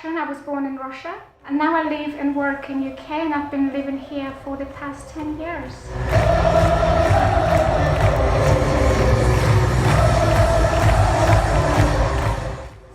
and I was born in Russia. And now I live and work in UK, and I've been living here for the past 10 years.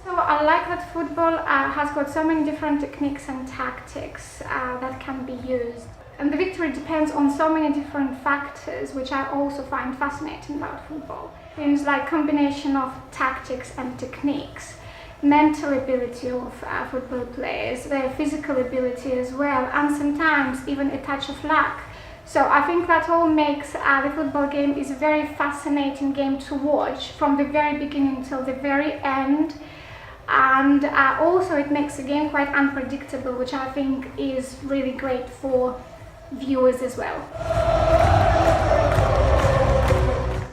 I like that football has got so many different techniques and tactics that can be used. And the victory depends on so many different factors, which I also find fascinating about football. Things like combination of tactics and techniques, mental ability of football players, their physical ability as well, and sometimes even a touch of luck. So I think that all makes the football game is a very fascinating game to watch from the very beginning till the very end. And also it makes the game quite unpredictable, which I think is really great for viewers as well.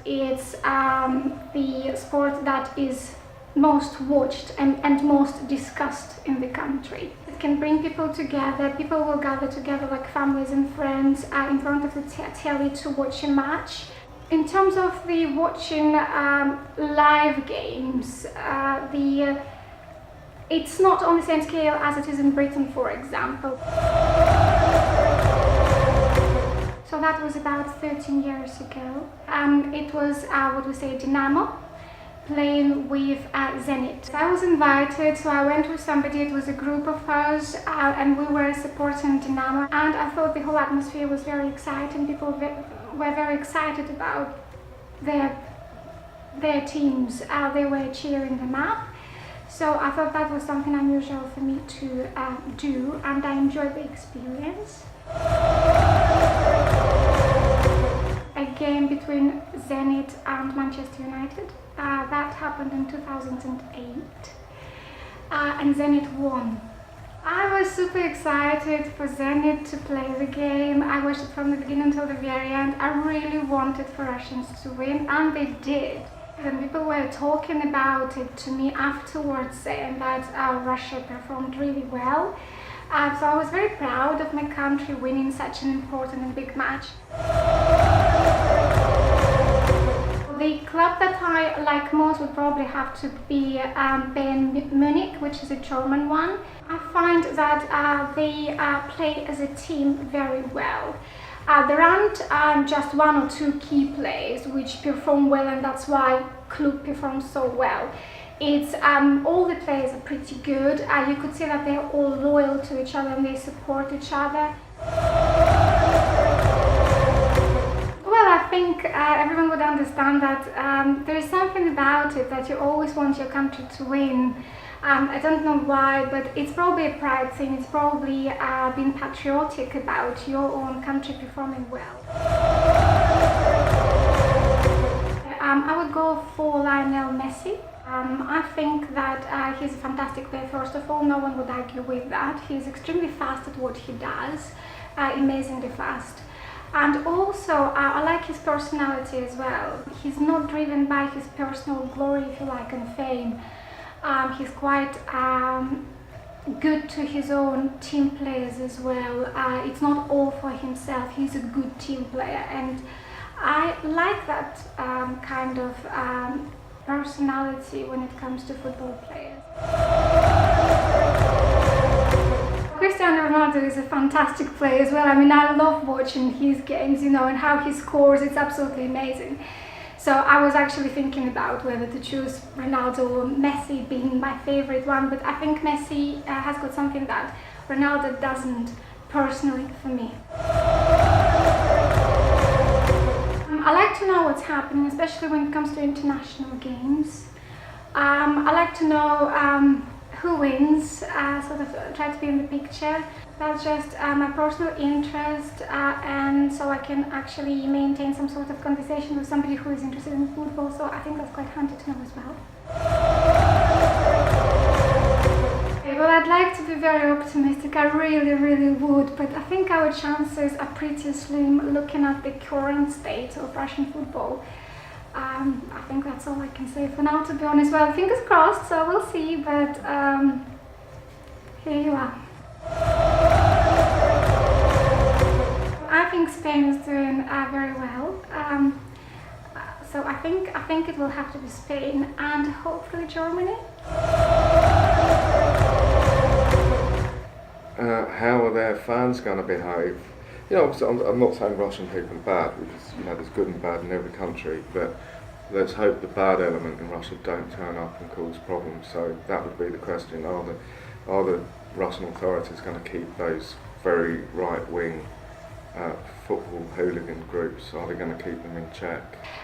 It's the sport that is most watched and most discussed in the country. It can bring people together. People will gather together like families and friends in front of the telly to watch a match. In terms of the watching live games, it's not on the same scale as it is in Britain, for example. So that was about 13 years ago. It was, what we say, Dynamo playing with Zenit. I was invited, so I went with somebody. It was a group of us, and we were supporting Dynamo. And I thought the whole atmosphere was very exciting. People were very excited about their teams. They were cheering them up. So I thought that was something unusual for me to do, and I enjoyed the experience. A game between Zenit and Manchester United. That happened in 2008, and Zenit won. I was super excited for Zenit to play the game. I watched it from the beginning until the very end. I really wanted for Russians to win, and they did. And people were talking about it to me afterwards, saying that Russia performed really well. So I was very proud of my country winning such an important and big match. The club that I like most would probably have to be Bayern Munich, which is a German one. I find that they play as a team very well. There aren't just one or two key players which perform well, and that's why Klub performs so well. It's all the players are pretty good. You could see that they're all loyal to each other and they support each other. Well, I think everyone would understand that there is something about it that you always want your country to win. I don't know why, but it's probably a pride thing. It's probably being patriotic about your own country performing well. I would go for Lionel Messi. I think that he's a fantastic player, first of all. No one would argue with that. He's extremely fast at what he does, amazingly fast. And also, I like his personality as well. He's not driven by his personal glory, if you like, and fame. He's quite good to his own team players as well. It's not all for himself. He's a good team player, and I like that kind of personality when it comes to football players. Cristiano Ronaldo is a fantastic player as well. I mean, I love watching his games, you know, and how he scores. It's absolutely amazing. So I was actually thinking about whether to choose Ronaldo or Messi being my favorite one, but I think Messi has got something that Ronaldo doesn't, personally, for me. I like to know what's happening, especially when it comes to international games. I like to know who wins, sort of try to be in the picture. That's just my personal interest, and so I can actually maintain some sort of conversation with somebody who is interested in football, so I think that's quite handy to know as well. Well, I'd like to be very optimistic, I really would, but I think our chances are pretty slim looking at the current state of Russian football. I think that's all I can say for now, to be honest. Well, fingers crossed, so we'll see, but here you are. I think Spain is doing very well, so I think it will have to be Spain and hopefully Germany. how are their fans going to behave? You know, obviously I'm not saying Russian people are bad, because you know there's good and bad in every country, but let's hope the bad element in Russia don't turn up and cause problems. So that would be the question: are the Russian authorities going to keep those very right-wing football hooligan groups? Are they going to keep them in check?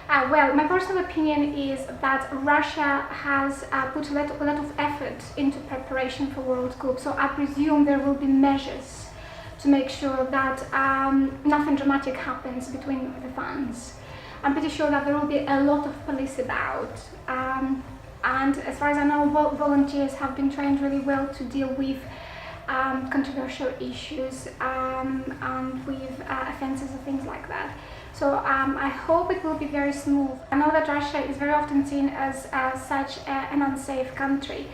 Well, my personal opinion is that Russia has put a lot of effort into preparation for World Cup, so I presume there will be measures to make sure that nothing dramatic happens between the fans. I'm pretty sure that there will be a lot of police about, and as far as I know, volunteers have been trained really well to deal with controversial issues and with offences and things like that. So I hope it will be very smooth. I know that Russia is very often seen as such an unsafe country.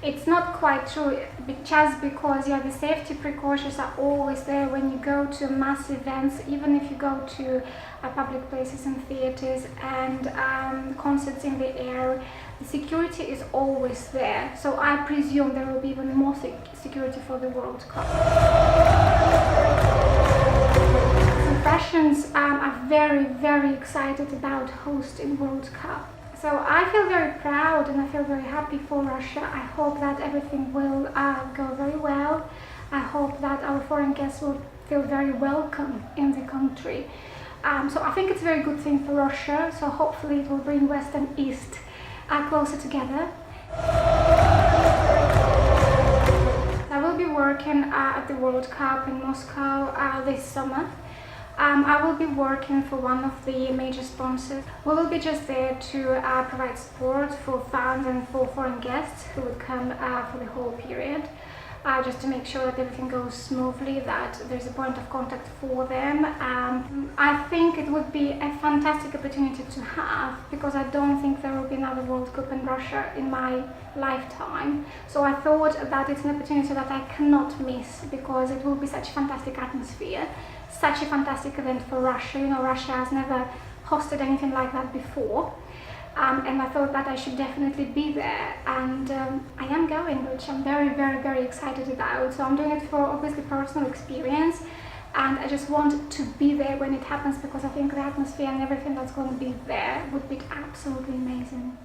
It's not quite true, just because the safety precautions are always there when you go to mass events, even if you go to public places and theatres and concerts in the air. The security is always there, so I presume there will be even more security for the World Cup. Russians are very, very excited about hosting World Cup. So I feel very proud and I feel very happy for Russia. I hope that everything will go very well. I hope that our foreign guests will feel very welcome in the country. So I think it's a very good thing for Russia. So hopefully it will bring West and East closer together. I will be working at the World Cup in Moscow this summer. I will be working for one of the major sponsors. We will be just there to provide support for fans and for foreign guests who would come for the whole period, just to make sure that everything goes smoothly, that there's a point of contact for them. I think it would be a fantastic opportunity to have, because I don't think there will be another World Cup in Russia in my lifetime. So I thought that it's an opportunity that I cannot miss, because it will be such a fantastic atmosphere. Such a fantastic event for Russia. You know, Russia has never hosted anything like that before, and I thought that I should definitely be there, and I am going, which I'm very, very, very excited about. So I'm doing it for obviously personal experience, and I just want to be there when it happens, because I think the atmosphere and everything that's going to be there would be absolutely amazing.